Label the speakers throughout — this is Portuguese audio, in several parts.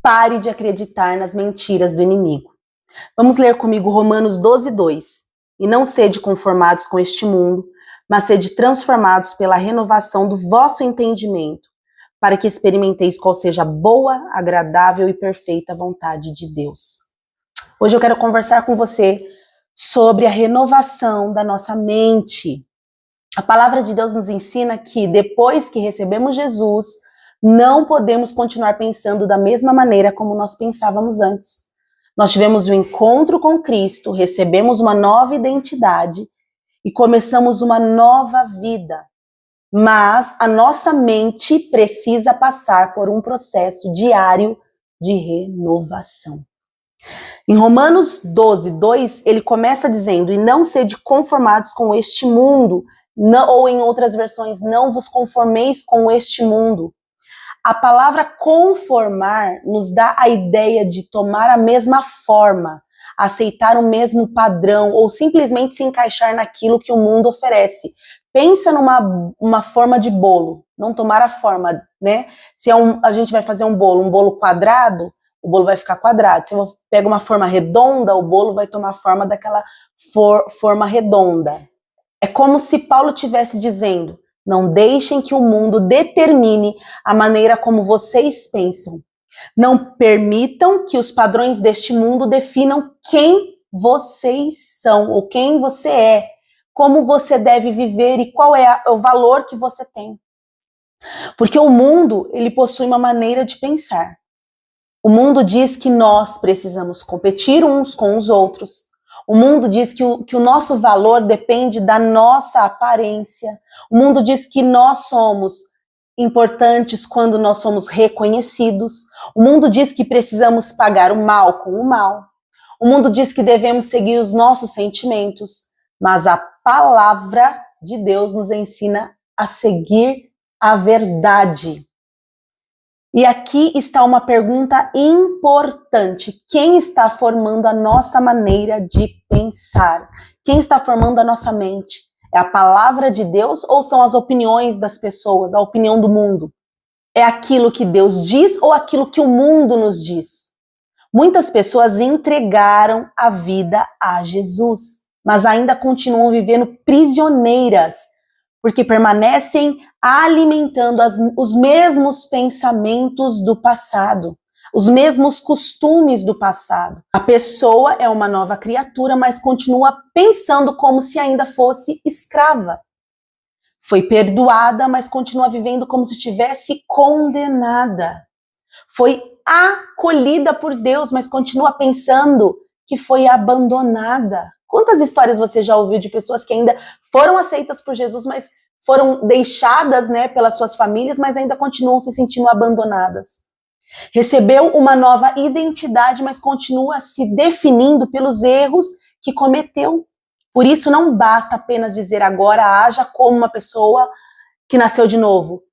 Speaker 1: Pare de acreditar nas mentiras do inimigo. Vamos ler comigo Romanos 12:2. E não sede conformados com este mundo, mas sede transformados pela renovação do vosso entendimento, para que experimenteis qual seja a boa, agradável e perfeita vontade de Deus. Hoje eu quero conversar com você sobre a renovação da nossa mente. A palavra de Deus nos ensina que depois que recebemos Jesus, não podemos continuar pensando da mesma maneira como nós pensávamos antes. Nós tivemos um encontro com Cristo, recebemos uma nova identidade e começamos uma nova vida. Mas a nossa mente precisa passar por um processo diário de renovação. Em Romanos 12:2, ele começa dizendo, e não sede conformados com este mundo, não, ou em outras versões, não vos conformeis com este mundo. A palavra conformar nos dá a ideia de tomar a mesma forma, aceitar o mesmo padrão ou simplesmente se encaixar naquilo que o mundo oferece. Pensa numa forma de bolo, não tomar a forma, né? Se a gente vai fazer um bolo quadrado, o bolo vai ficar quadrado. Se eu pego uma forma redonda, o bolo vai tomar a forma daquela forma redonda. É como se Paulo estivesse dizendo, não deixem que o mundo determine a maneira como vocês pensam. Não permitam que os padrões deste mundo definam quem vocês são ou quem você é, como você deve viver e qual é o valor que você tem. Porque o mundo, ele possui uma maneira de pensar. O mundo diz que nós precisamos competir uns com os outros. O mundo diz que o nosso valor depende da nossa aparência. O mundo diz que nós somos importantes quando nós somos reconhecidos. O mundo diz que precisamos pagar o mal com o mal. O mundo diz que devemos seguir os nossos sentimentos. Mas a palavra de Deus nos ensina a seguir a verdade. E aqui está uma pergunta importante. Quem está formando a nossa maneira de pensar? Quem está formando a nossa mente? É a palavra de Deus ou são as opiniões das pessoas, a opinião do mundo? É aquilo que Deus diz ou aquilo que o mundo nos diz? Muitas pessoas entregaram a vida a Jesus, mas ainda continuam vivendo prisioneiras, porque permanecem alimentando os mesmos pensamentos do passado, os mesmos costumes do passado. A pessoa é uma nova criatura, mas continua pensando como se ainda fosse escrava. Foi perdoada, mas continua vivendo como se estivesse condenada. Foi acolhida por Deus, mas continua pensando que foi abandonada. Quantas histórias você já ouviu de pessoas que ainda foram aceitas por Jesus, mas foram deixadas, né, pelas suas famílias, mas ainda continuam se sentindo abandonadas? Recebeu uma nova identidade, mas continua se definindo pelos erros que cometeu. Por isso não basta apenas dizer agora haja como uma pessoa que nasceu de novo.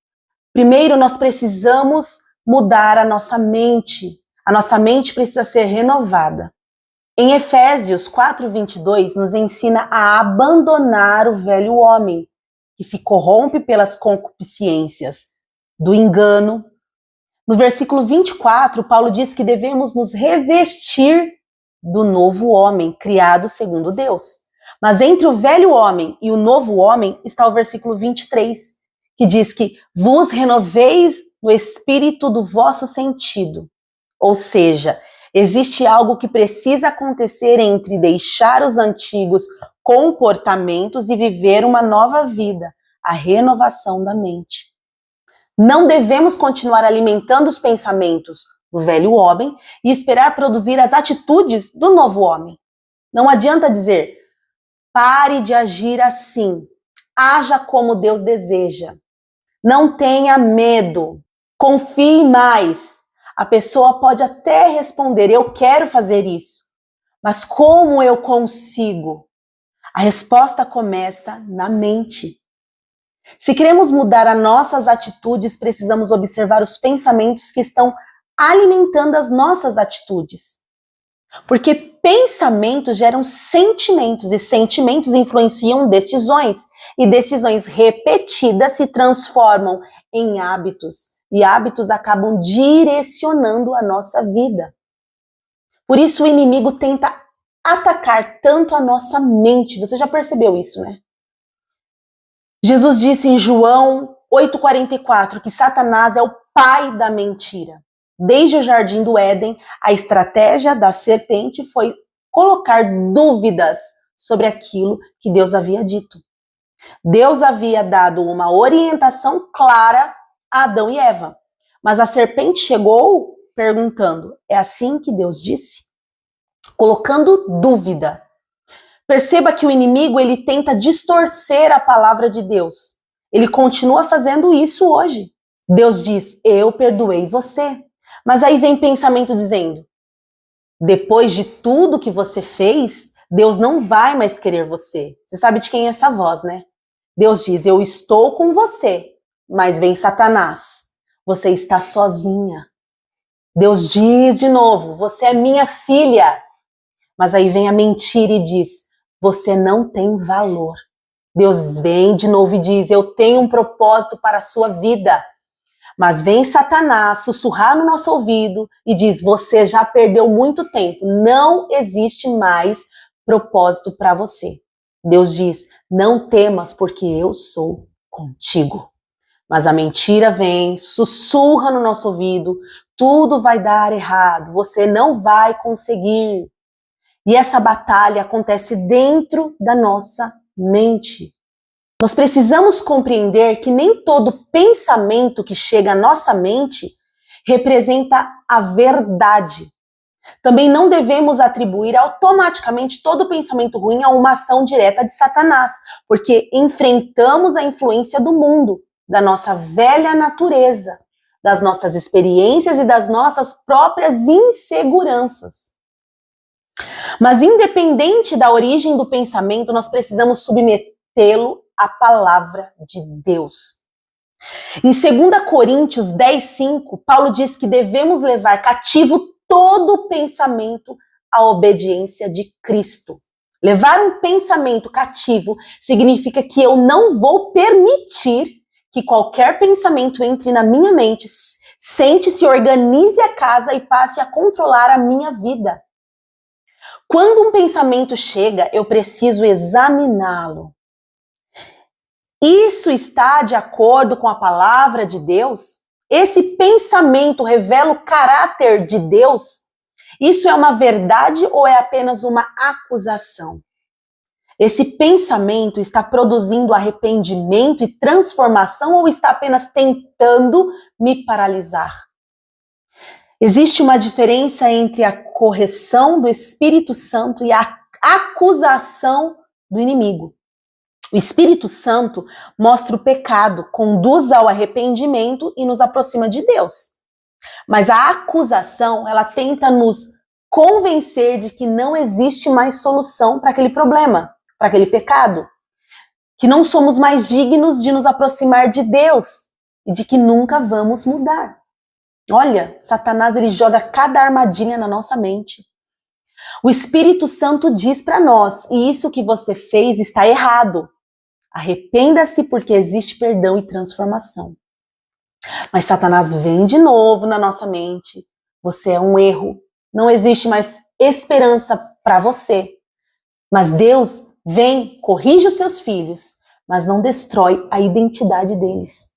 Speaker 1: Primeiro nós precisamos mudar a nossa mente. A nossa mente precisa ser renovada. Em Efésios 4:22 nos ensina a abandonar o velho homem, que se corrompe pelas concupiscências do engano. No versículo 24, Paulo diz que devemos nos revestir do novo homem, criado segundo Deus. Mas entre o velho homem e o novo homem está o versículo 23, que diz que vos renoveis no espírito do vosso sentido. Ou seja, existe algo que precisa acontecer entre deixar os antigos comportamentos e viver uma nova vida, a renovação da mente. Não devemos continuar alimentando os pensamentos do velho homem e esperar produzir as atitudes do novo homem. Não adianta dizer, pare de agir assim, haja como Deus deseja. Não tenha medo, confie mais. A pessoa pode até responder, eu quero fazer isso, mas como eu consigo? A resposta começa na mente. Se queremos mudar as nossas atitudes, precisamos observar os pensamentos que estão alimentando as nossas atitudes. Porque pensamentos geram sentimentos e sentimentos influenciam decisões. E decisões repetidas se transformam em hábitos. e hábitos acabam direcionando a nossa vida. Por isso o inimigo tenta atacar tanto a nossa mente. Você já percebeu isso, né? Jesus disse em João 8,44 que Satanás é o pai da mentira. Desde o jardim do Éden, a estratégia da serpente foi colocar dúvidas sobre aquilo que Deus havia dito. Deus havia dado uma orientação clara a Adão e Eva, mas a serpente chegou perguntando: é assim que Deus disse? Colocando dúvida. Perceba que o inimigo, ele tenta distorcer a palavra de Deus. Ele continua fazendo isso hoje. Deus diz: eu perdoei você. Mas aí vem pensamento dizendo: depois de tudo que você fez, Deus não vai mais querer você. Você sabe de quem é essa voz, né? Deus diz: eu estou com você. Mas vem Satanás: você está sozinha. Deus diz de novo: você é minha filha. Mas aí vem a mentira e diz: você não tem valor. Deus vem de novo e diz: eu tenho um propósito para a sua vida. Mas vem Satanás sussurrar no nosso ouvido e diz: você já perdeu muito tempo, não existe mais propósito para você. Deus diz: não temas, porque eu sou contigo. Mas a mentira vem, sussurra no nosso ouvido: tudo vai dar errado, você não vai conseguir. E essa batalha acontece dentro da nossa mente. Nós precisamos compreender que nem todo pensamento que chega à nossa mente representa a verdade. Também não devemos atribuir automaticamente todo pensamento ruim a uma ação direta de Satanás, porque enfrentamos a influência do mundo, da nossa velha natureza, das nossas experiências e das nossas próprias inseguranças. Mas independente da origem do pensamento, nós precisamos submetê-lo à palavra de Deus. Em 2 Coríntios 10:5, Paulo diz que devemos levar cativo todo pensamento à obediência de Cristo. Levar um pensamento cativo significa que eu não vou permitir que qualquer pensamento entre na minha mente, sente-se, organize a casa e passe a controlar a minha vida. Quando um pensamento chega, eu preciso examiná-lo. Isso está de acordo com a palavra de Deus? Esse pensamento revela o caráter de Deus? Isso é uma verdade ou é apenas uma acusação? Esse pensamento está produzindo arrependimento e transformação ou está apenas tentando me paralisar? Existe uma diferença entre a correção do Espírito Santo e a acusação do inimigo. O Espírito Santo mostra o pecado, conduz ao arrependimento e nos aproxima de Deus. Mas a acusação, ela tenta nos convencer de que não existe mais solução para aquele problema, para aquele pecado. Que não somos mais dignos de nos aproximar de Deus e de que nunca vamos mudar. Olha, Satanás, ele joga cada armadilha na nossa mente. O Espírito Santo diz para nós: e isso que você fez está errado. Arrependa-se, porque existe perdão e transformação. Mas Satanás vem de novo na nossa mente: você é um erro, não existe mais esperança para você. Mas Deus vem, corrige os seus filhos, mas não destrói a identidade deles.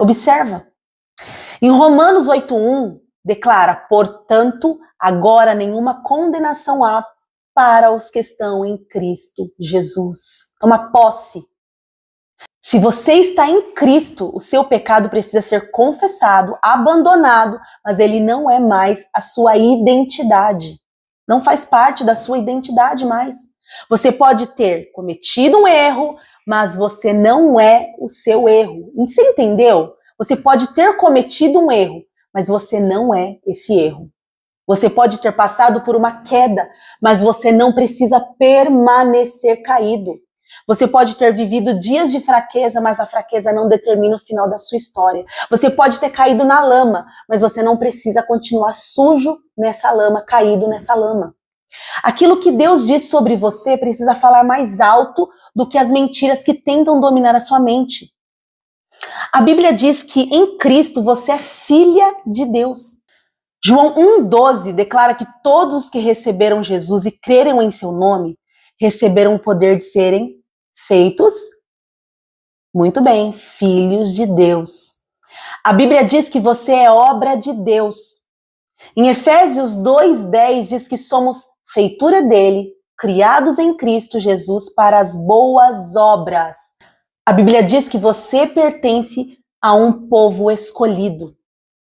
Speaker 1: Observa. Em Romanos 8:1 declara: portanto, agora nenhuma condenação há para os que estão em Cristo Jesus. Toma posse. Se você está em Cristo, o seu pecado precisa ser confessado, abandonado, mas ele não é mais a sua identidade. Não faz parte da sua identidade mais. Você pode ter cometido um erro, mas você não é o seu erro. Você entendeu? Você pode ter cometido um erro, mas você não é esse erro. Você pode ter passado por uma queda, mas você não precisa permanecer caído. Você pode ter vivido dias de fraqueza, mas a fraqueza não determina o final da sua história. Você pode ter caído na lama, mas você não precisa continuar sujo nessa lama, caído nessa lama. Aquilo que Deus diz sobre você precisa falar mais alto do que as mentiras que tentam dominar a sua mente. A Bíblia diz que em Cristo você é filha de Deus. João 1,12 declara que todos os que receberam Jesus e creram em seu nome receberam o poder de serem feitos, muito bem, filhos de Deus. A Bíblia diz que você é obra de Deus. Em Efésios 2,10 diz que somos feitura dele, criados em Cristo Jesus para as boas obras. A Bíblia diz que você pertence a um povo escolhido.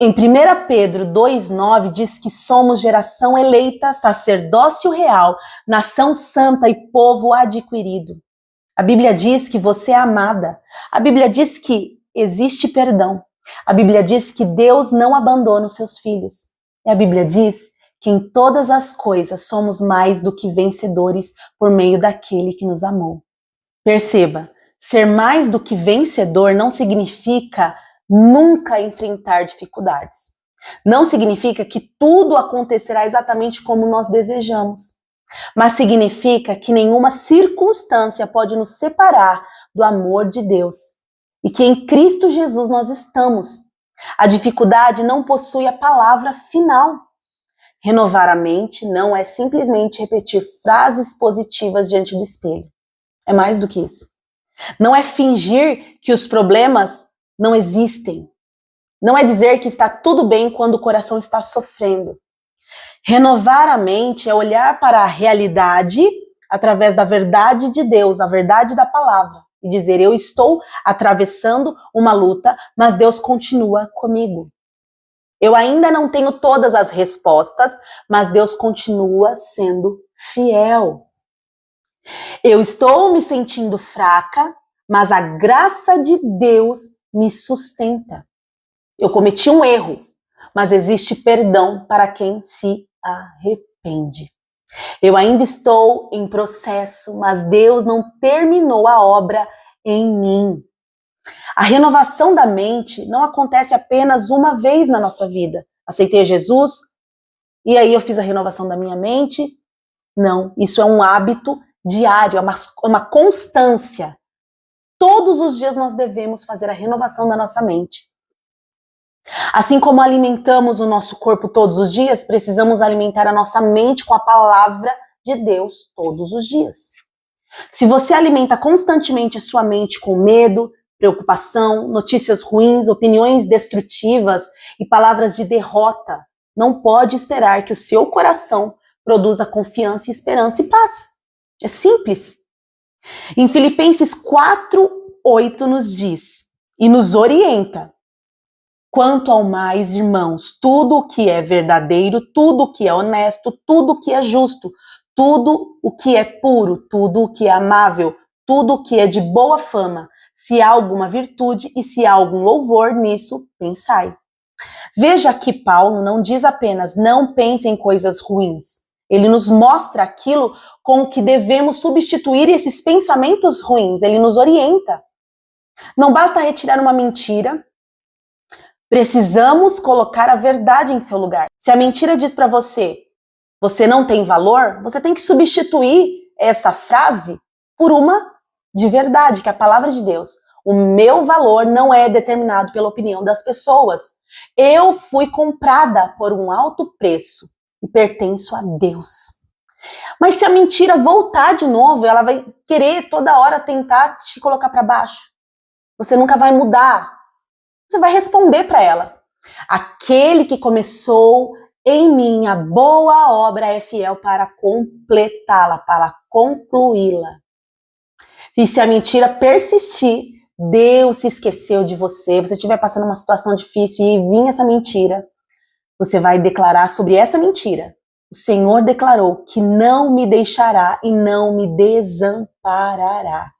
Speaker 1: Em 1 Pedro 2,9 diz que somos geração eleita, sacerdócio real, nação santa e povo adquirido. A Bíblia diz que você é amada. A Bíblia diz que existe perdão. A Bíblia diz que Deus não abandona os seus filhos. E a Bíblia diz que em todas as coisas somos mais do que vencedores por meio daquele que nos amou. Perceba, ser mais do que vencedor não significa nunca enfrentar dificuldades. Não significa que tudo acontecerá exatamente como nós desejamos. Mas significa que nenhuma circunstância pode nos separar do amor de Deus. E que em Cristo Jesus nós estamos. A dificuldade não possui a palavra final. Renovar a mente não é simplesmente repetir frases positivas diante do espelho. É mais do que isso. Não é fingir que os problemas não existem. Não é dizer que está tudo bem quando o coração está sofrendo. Renovar a mente é olhar para a realidade através da verdade de Deus, a verdade da palavra, e dizer: eu estou atravessando uma luta, mas Deus continua comigo. Eu ainda não tenho todas as respostas, mas Deus continua sendo fiel. Eu estou me sentindo fraca, mas a graça de Deus me sustenta. Eu cometi um erro, mas existe perdão para quem se arrepende. Eu ainda estou em processo, mas Deus não terminou a obra em mim. A renovação da mente não acontece apenas uma vez na nossa vida. Aceitei Jesus e aí eu fiz a renovação da minha mente. Não, isso é um hábito diário, é uma constância. Todos os dias nós devemos fazer a renovação da nossa mente. Assim como alimentamos o nosso corpo todos os dias, precisamos alimentar a nossa mente com a palavra de Deus todos os dias. Se você alimenta constantemente a sua mente com medo, preocupação, notícias ruins, opiniões destrutivas e palavras de derrota, não pode esperar que o seu coração produza confiança, esperança e paz. É simples. Em Filipenses 4:8 nos diz e nos orienta: quanto ao mais, irmãos, tudo o que é verdadeiro, tudo o que é honesto, tudo o que é justo, tudo o que é puro, tudo o que é amável, tudo o que é de boa fama, se há alguma virtude e se há algum louvor, nisso pensai. Veja que Paulo não diz apenas não pense em coisas ruins. Ele nos mostra aquilo com o que devemos substituir esses pensamentos ruins. Ele nos orienta. Não basta retirar uma mentira. Precisamos colocar a verdade em seu lugar. Se a mentira diz para você, você não tem valor, você tem que substituir essa frase por uma de verdade, que é a palavra de Deus. O meu valor não é determinado pela opinião das pessoas. Eu fui comprada por um alto preço e pertenço a Deus. Mas se a mentira voltar de novo, ela vai querer toda hora tentar te colocar para baixo. Você nunca vai mudar. Você vai responder para ela: aquele que começou em mim a boa obra é fiel para completá-la, para concluí-la. E se a mentira persistir, Deus se esqueceu de você, você estiver passando uma situação difícil e vir essa mentira, você vai declarar sobre essa mentira: o Senhor declarou que não me deixará e não me desamparará.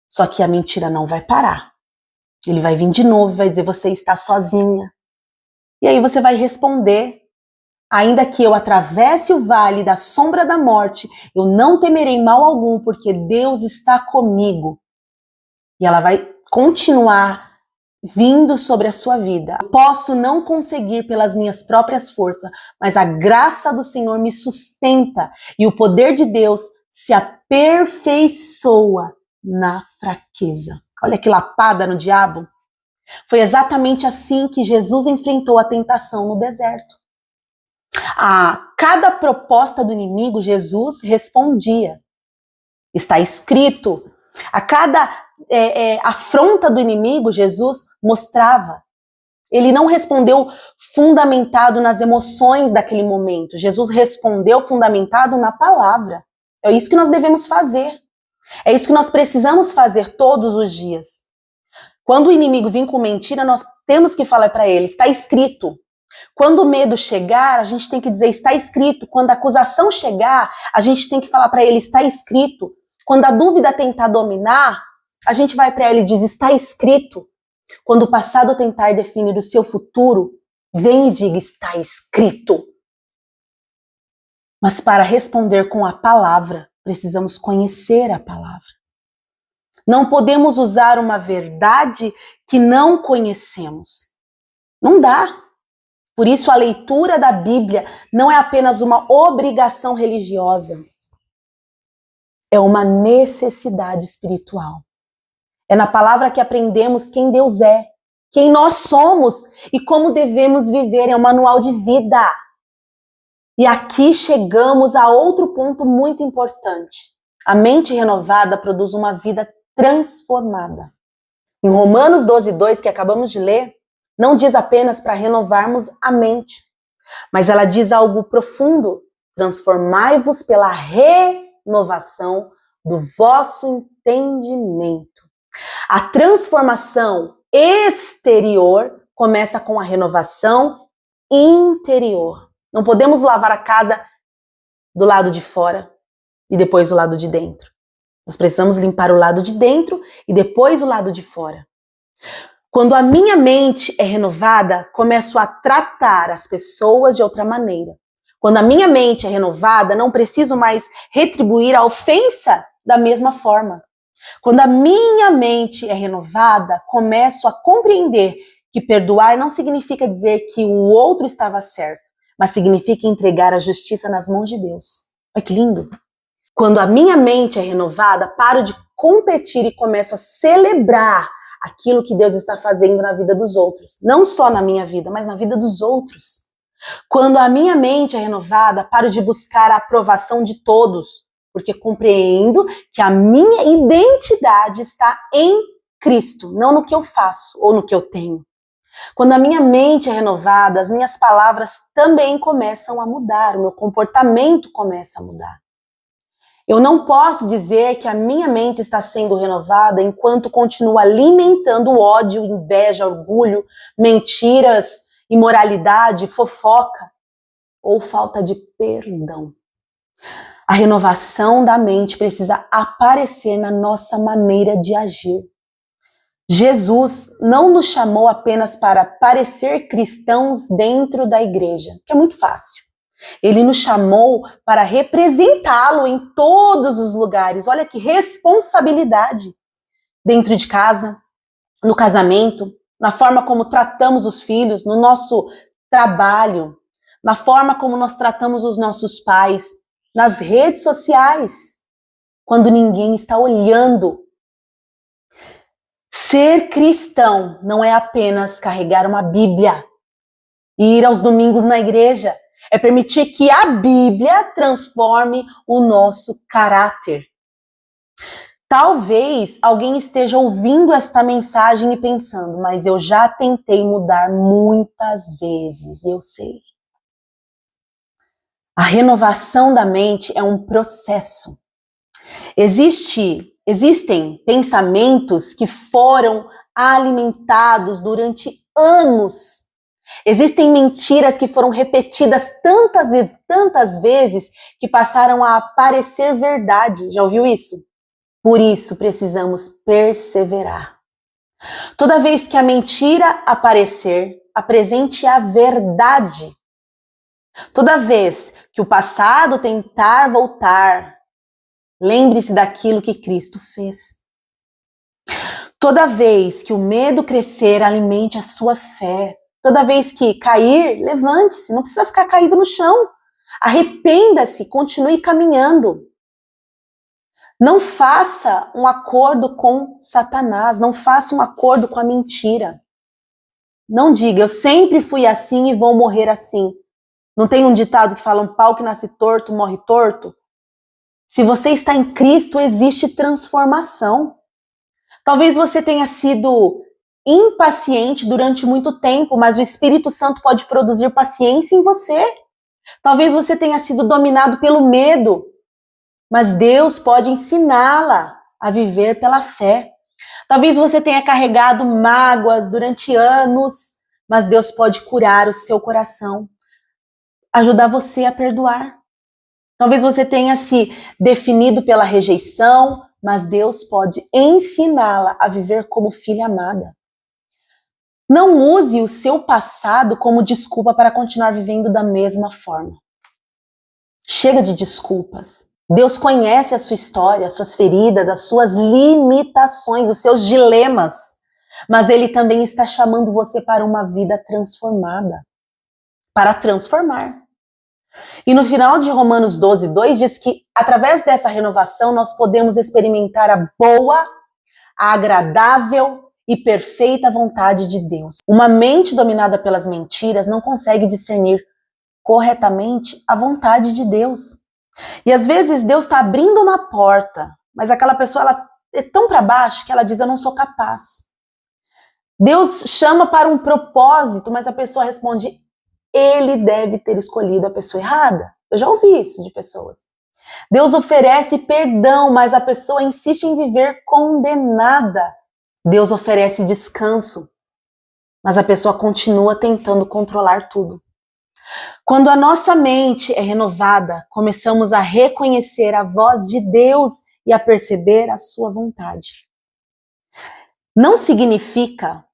Speaker 1: Só que a mentira não vai parar. Ele vai vir de novo e vai dizer: você está sozinha. E aí você vai responder: ainda que eu atravesse o vale da sombra da morte, eu não temerei mal algum, porque Deus está comigo. E ela vai continuar vindo sobre a sua vida. Eu posso não conseguir pelas minhas próprias forças, mas a graça do Senhor me sustenta e o poder de Deus se aperfeiçoa na fraqueza. Olha que lapada no diabo. Foi exatamente assim que Jesus enfrentou a tentação no deserto. A cada proposta do inimigo, Jesus respondia. Está escrito. A cada afronta do inimigo, Jesus mostrava. Ele não respondeu fundamentado nas emoções daquele momento. Jesus respondeu fundamentado na palavra. É isso que nós devemos fazer. É isso que nós precisamos fazer todos os dias. Quando o inimigo vir com mentira, nós temos que falar para ele, está escrito. Quando o medo chegar, a gente tem que dizer, está escrito. Quando a acusação chegar, a gente tem que falar para ele, está escrito. Quando a dúvida tentar dominar, a gente vai para ele e diz, está escrito. Quando o passado tentar definir o seu futuro, vem e diga, está escrito. Mas para responder com a palavra, precisamos conhecer a palavra. Não podemos usar uma verdade que não conhecemos. Não dá. Por isso, a leitura da Bíblia não é apenas uma obrigação religiosa. É uma necessidade espiritual. É na palavra que aprendemos quem Deus é, quem nós somos e como devemos viver. É um manual de vida. E aqui chegamos a outro ponto muito importante. A mente renovada produz uma vida transformada. Em Romanos 12:2, que acabamos de ler, não diz apenas para renovarmos a mente, mas ela diz algo profundo. Transformai-vos pela renovação do vosso entendimento. A transformação exterior começa com a renovação interior. Não podemos lavar a casa do lado de fora e depois do lado de dentro. Nós precisamos limpar o lado de dentro e depois o lado de fora. Quando a minha mente é renovada, começo a tratar as pessoas de outra maneira. Quando a minha mente é renovada, não preciso mais retribuir a ofensa da mesma forma. Quando a minha mente é renovada, começo a compreender que perdoar não significa dizer que o outro estava certo, mas significa entregar a justiça nas mãos de Deus. Olha que lindo! Quando a minha mente é renovada, paro de competir e começo a celebrar aquilo que Deus está fazendo na vida dos outros. Não só na minha vida, mas na vida dos outros. Quando a minha mente é renovada, paro de buscar a aprovação de todos, porque compreendo que a minha identidade está em Cristo, não no que eu faço ou no que eu tenho. Quando a minha mente é renovada, as minhas palavras também começam a mudar, o meu comportamento começa a mudar. Eu não posso dizer que a minha mente está sendo renovada enquanto continuo alimentando ódio, inveja, orgulho, mentiras, imoralidade, fofoca ou falta de perdão. A renovação da mente precisa aparecer na nossa maneira de agir. Jesus não nos chamou apenas para parecer cristãos dentro da igreja, que é muito fácil. Ele nos chamou para representá-lo em todos os lugares. Olha que responsabilidade. Dentro de casa, no casamento, na forma como tratamos os filhos, no nosso trabalho, na forma como nós tratamos os nossos pais, nas redes sociais, quando ninguém está olhando. Ser cristão não é apenas carregar uma Bíblia e ir aos domingos na igreja. É permitir que a Bíblia transforme o nosso caráter. Talvez alguém esteja ouvindo esta mensagem e pensando, mas eu já tentei mudar muitas vezes, eu sei. A renovação da mente é um processo. Existem pensamentos que foram alimentados durante anos. Existem mentiras que foram repetidas tantas e tantas vezes que passaram a parecer verdade. Já ouviu isso? Por isso precisamos perseverar. Toda vez que a mentira aparecer, apresente a verdade. Toda vez que o passado tentar voltar, lembre-se daquilo que Cristo fez. Toda vez que o medo crescer, alimente a sua fé. Toda vez que cair, levante-se, não precisa ficar caído no chão. Arrependa-se, continue caminhando. Não faça um acordo com Satanás, não faça um acordo com a mentira. Não diga, eu sempre fui assim e vou morrer assim. Não tem um ditado que fala, um pau que nasce torto, morre torto? Se você está em Cristo, existe transformação. Talvez você tenha sido impaciente durante muito tempo, mas o Espírito Santo pode produzir paciência em você. Talvez você tenha sido dominado pelo medo, mas Deus pode ensiná-la a viver pela fé. Talvez você tenha carregado mágoas durante anos, mas Deus pode curar o seu coração, ajudar você a perdoar. Talvez você tenha se definido pela rejeição, mas Deus pode ensiná-la a viver como filha amada. Não use o seu passado como desculpa para continuar vivendo da mesma forma. Chega de desculpas. Deus conhece a sua história, as suas feridas, as suas limitações, os seus dilemas, mas Ele também está chamando você para uma vida transformada, para transformar. E no final de Romanos 12:2 diz que através dessa renovação nós podemos experimentar a boa, a agradável e perfeita vontade de Deus. Uma mente dominada pelas mentiras não consegue discernir corretamente a vontade de Deus. E às vezes Deus está abrindo uma porta, mas aquela pessoa ela é tão para baixo que ela diz, eu não sou capaz. Deus chama para um propósito, mas a pessoa responde, ele deve ter escolhido a pessoa errada. Eu já ouvi isso de pessoas. Deus oferece perdão, mas a pessoa insiste em viver condenada. Deus oferece descanso, mas a pessoa continua tentando controlar tudo. Quando a nossa mente é renovada, começamos a reconhecer a voz de Deus e a perceber a sua vontade. Não significa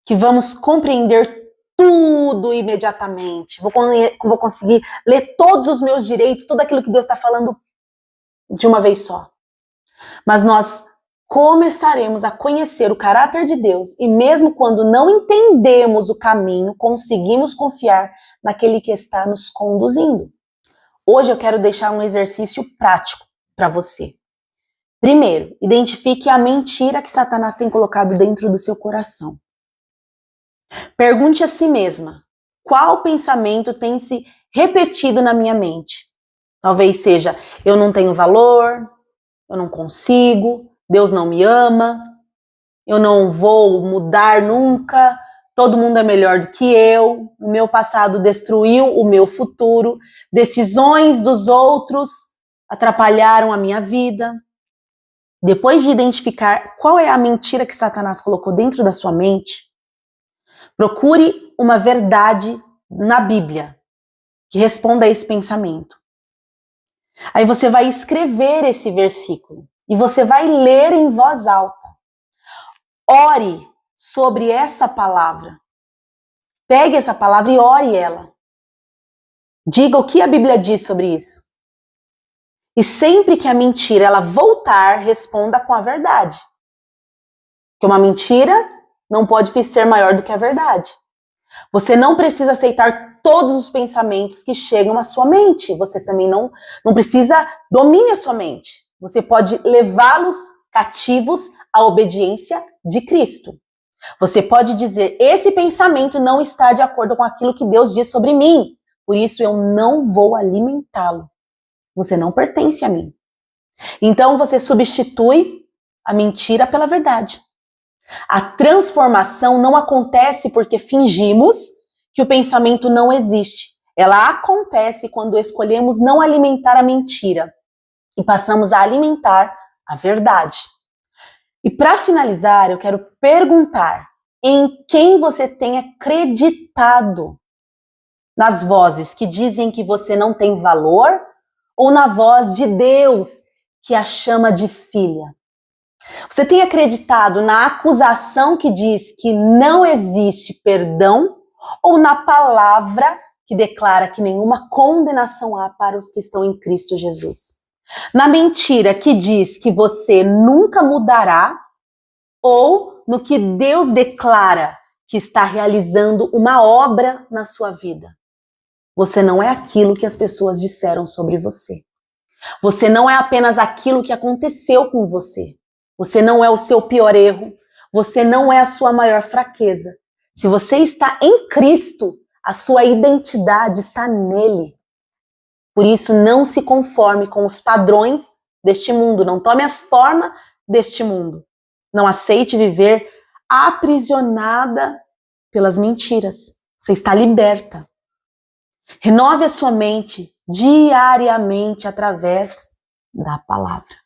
Speaker 1: que vamos compreender tudo imediatamente. Vou conseguir ler todos os meus direitos, tudo aquilo que Deus está falando de uma vez só. Mas nós começaremos a conhecer o caráter de Deus e mesmo quando não entendemos o caminho, conseguimos confiar naquele que está nos conduzindo. Hoje eu quero deixar um exercício prático para você. Primeiro, identifique a mentira que Satanás tem colocado dentro do seu coração. Pergunte a si mesma, qual pensamento tem se repetido na minha mente? Talvez seja, eu não tenho valor, eu não consigo, Deus não me ama, eu não vou mudar nunca, todo mundo é melhor do que eu, o meu passado destruiu o meu futuro, decisões dos outros atrapalharam a minha vida. Depois de identificar qual é a mentira que Satanás colocou dentro da sua mente, procure uma verdade na Bíblia que responda a esse pensamento. Aí você vai escrever esse versículo e você vai ler em voz alta. Ore sobre essa palavra. Pegue essa palavra e ore ela. Diga o que a Bíblia diz sobre isso. E sempre que a mentira ela voltar, responda com a verdade. Porque uma mentira não pode ser maior do que a verdade. Você não precisa aceitar todos os pensamentos que chegam à sua mente. Você também não precisa domine a sua mente. Você pode levá-los cativos à obediência de Cristo. Você pode dizer, esse pensamento não está de acordo com aquilo que Deus diz sobre mim. Por isso eu não vou alimentá-lo. Você não pertence a mim. Então você substitui a mentira pela verdade. A transformação não acontece porque fingimos que o pensamento não existe. Ela acontece quando escolhemos não alimentar a mentira e passamos a alimentar a verdade. E para finalizar, eu quero perguntar em quem você tem acreditado? Nas vozes que dizem que você não tem valor ou na voz de Deus que a chama de filha? Você tem acreditado na acusação que diz que não existe perdão ou na palavra que declara que nenhuma condenação há para os que estão em Cristo Jesus? Na mentira que diz que você nunca mudará ou no que Deus declara que está realizando uma obra na sua vida? Você não é aquilo que as pessoas disseram sobre você. Você não é apenas aquilo que aconteceu com você. Você não é o seu pior erro. Você não é a sua maior fraqueza. Se você está em Cristo, a sua identidade está nele. Por isso, não se conforme com os padrões deste mundo. Não tome a forma deste mundo. Não aceite viver aprisionada pelas mentiras. Você está liberta. Renove a sua mente diariamente através da palavra.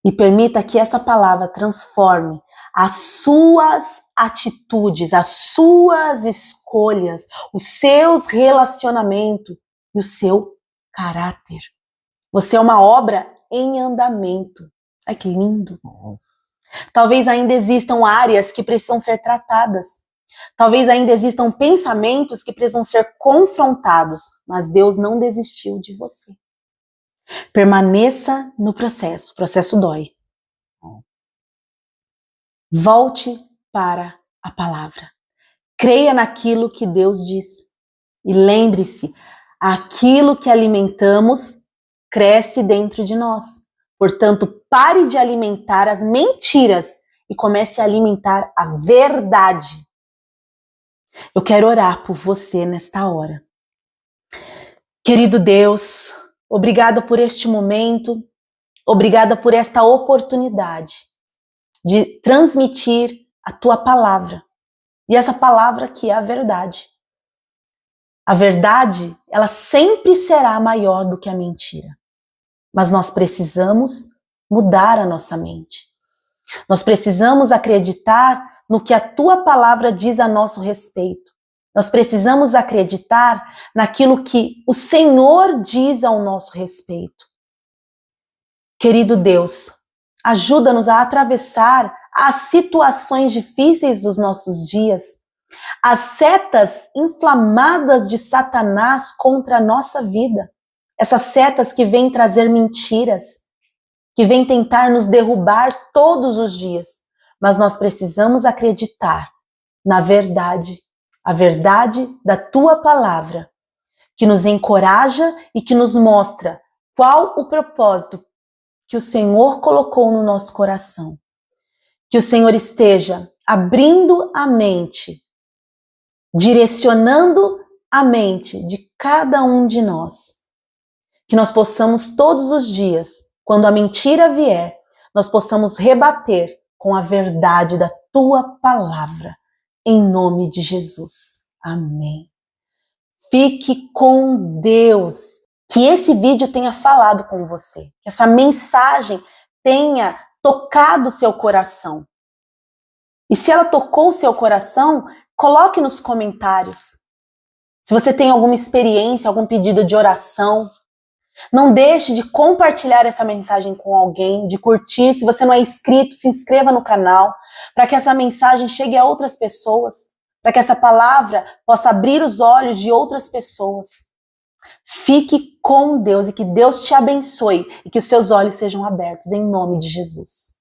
Speaker 1: E permita que essa palavra transforme as suas atitudes, as suas escolhas, os seus relacionamentos e o seu caráter. Você é uma obra em andamento. Ai, que lindo! Talvez ainda existam áreas que precisam ser tratadas. Talvez ainda existam pensamentos que precisam ser confrontados, mas Deus não desistiu de você. Permaneça no processo. O processo dói. Volte para a palavra. Creia naquilo que Deus diz. E lembre-se, aquilo que alimentamos cresce dentro de nós. Portanto, pare de alimentar as mentiras e comece a alimentar a verdade. Eu quero orar por você nesta hora. Querido Deus, obrigada por este momento, obrigada por esta oportunidade de transmitir a tua palavra. E essa palavra que é a verdade. A verdade, ela sempre será maior do que a mentira. Mas nós precisamos mudar a nossa mente. Nós precisamos acreditar no que a tua palavra diz a nosso respeito. Nós precisamos acreditar naquilo que o Senhor diz ao nosso respeito. Querido Deus, ajuda-nos a atravessar as situações difíceis dos nossos dias, as setas inflamadas de Satanás contra a nossa vida, essas setas que vêm trazer mentiras, que vêm tentar nos derrubar todos os dias, mas nós precisamos acreditar na verdade, a verdade da tua palavra, que nos encoraja e que nos mostra qual o propósito que o Senhor colocou no nosso coração. Que o Senhor esteja abrindo a mente, direcionando a mente de cada um de nós. Que nós possamos todos os dias, quando a mentira vier, nós possamos rebater com a verdade da tua palavra. Em nome de Jesus. Amém. Fique com Deus. Que esse vídeo tenha falado com você. Que essa mensagem tenha tocado o seu coração. E se ela tocou o seu coração, coloque nos comentários. Se você tem alguma experiência, algum pedido de oração, não deixe de compartilhar essa mensagem com alguém, de curtir. Se você não é inscrito, se inscreva no canal, para que essa mensagem chegue a outras pessoas, para que essa palavra possa abrir os olhos de outras pessoas. Fique com Deus e que Deus te abençoe e que os seus olhos sejam abertos em nome de Jesus.